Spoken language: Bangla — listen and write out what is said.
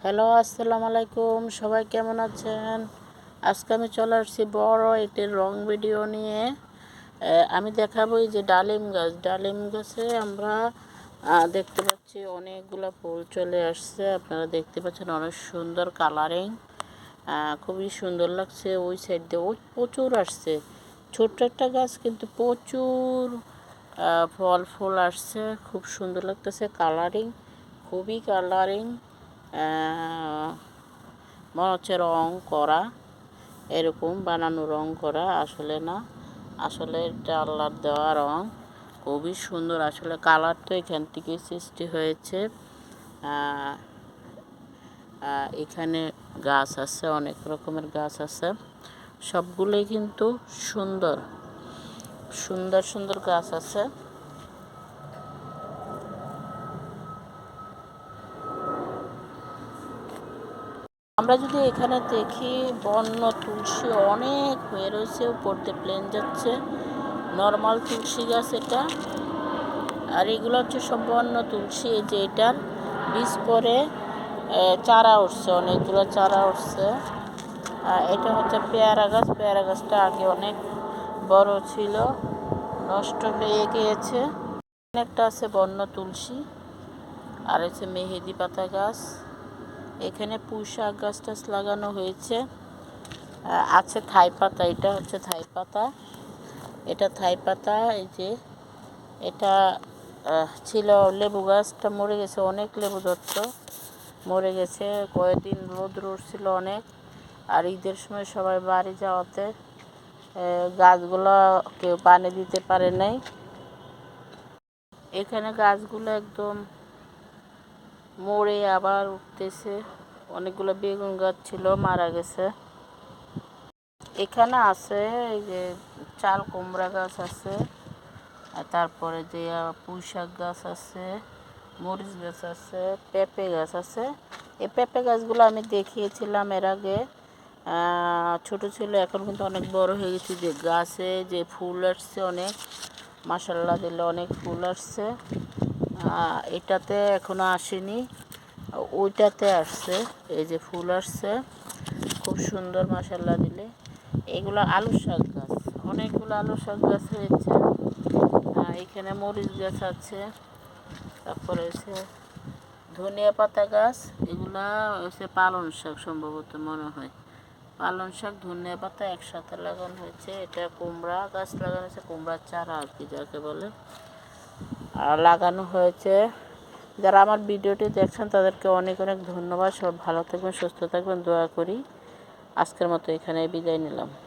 হ্যালো, আসসালামু আলাইকুম। সবাই কেমন আছেন? আজকে আমি চলে আসছি বড় একটি রং ভিডিও নিয়ে। আমি দেখাবো এই যে ডালিম গাছে আমরা দেখতে পাচ্ছি অনেকগুলো ফুল চলে আসছে। আপনারা দেখতে পাচ্ছেন অনেক সুন্দর কালারিং, খুবই সুন্দর লাগছে। ওই সাইড দিয়ে প্রচুর আসছে, ছোট্ট একটা গাছ কিন্তু প্রচুর ফুল আসছে। খুব সুন্দর লাগতেছে, কালারিং, খুবই কালারিং। মনে হচ্ছে রং করা, এরকম বানানো রং করা, আসলে না, আসলে এটা আল্লাহর দেওয়া রং। খুবই সুন্দর, আসলে কালার তো এখান থেকে সৃষ্টি হয়েছে। এখানে গাছ আছে, অনেক রকমের গাছ আছে, সবগুলোই কিন্তু সুন্দর সুন্দর সুন্দর গাছ আছে। আমরা যদি এখানে দেখি, বন্য তুলসী অনেক হয়ে রয়েছে, উপরতে প্লেন যাচ্ছে, নর্মাল তুলসী গাছ এটা। আর এগুলো হচ্ছে সব বন্য তুলসী। এই যে এটার বীজ পরে চারা উঠছে, অনেকগুলো চারা উঠছে। এটা হচ্ছে পেয়ারা গাছ। পেয়ারা গাছটা আগে অনেক বড় ছিল, নষ্ট হয়ে গিয়েছে। অনেকটা আছে বন্য তুলসী। আর হচ্ছে মেহেদি পাতা গাছ। এখানে পুঁই শাক গাছ টাছ লাগানো হয়েছে। আছে থাই পাতা, এটা হচ্ছে থাই পাতা, এটা থাই পাতা। এই যে এটা ছিল লেবু গাছটা, মরে গেছে, অনেক লেবু ধরতো, মরে গেছে। কয়েকদিন রোদ ছিল অনেক, আর ঈদের সময় সবাই বাড়ি যাওয়াতে গাছগুলো কেউ পানি দিতে পারে নাই। এখানে গাছগুলো একদম মরে আবার উঠতেছে। অনেকগুলো বেগুন গাছ ছিল, মারা গেছে। এখানে আছে এই যে চাল কুমড়া গাছ আছে, তারপরে যে পুঁই শাক গাছ আছে, মরিচ গাছ আছে, পেঁপে গাছ আছে। এই পেঁপে গাছগুলো আমি দেখিয়েছিলাম এর আগে, ছোট ছিল, এখন কিন্তু অনেক বড় হয়ে গেছে। যে গাছে যে ফুল আসছে অনেক, মাশাআল্লাহ দিলে অনেক ফুল আসছে। এটাতে এখনো আসেনি, ওইটাতে আসছে, এই যে ফুল আসছে, খুব সুন্দর মাশাআল্লাহ দিলে। এগুলো আলু শাক গাছ, অনেকগুলো আলু শাক গাছ হয়েছে। এখানে মরিচ গাছ আছে, তারপরে হচ্ছে ধনিয়া পাতা গাছ। এগুলা হচ্ছে পালং শাক, সম্ভবত মনে হয় পালং শাক, ধনিয়া পাতা একসাথে লাগানো হয়েছে। এটা কুমড়া গাছ লাগানো হয়েছে, কুমড়ার চারা আর কি যাকে বলে, আর লাগানো হয়েছে। যারা আমার ভিডিওটি দেখছেন তাদেরকে অনেক অনেক ধন্যবাদ। সব ভালো থাকবেন, সুস্থ থাকবেন, দোয়া করি। আজকের মতো এখানে বিদায় নিলাম।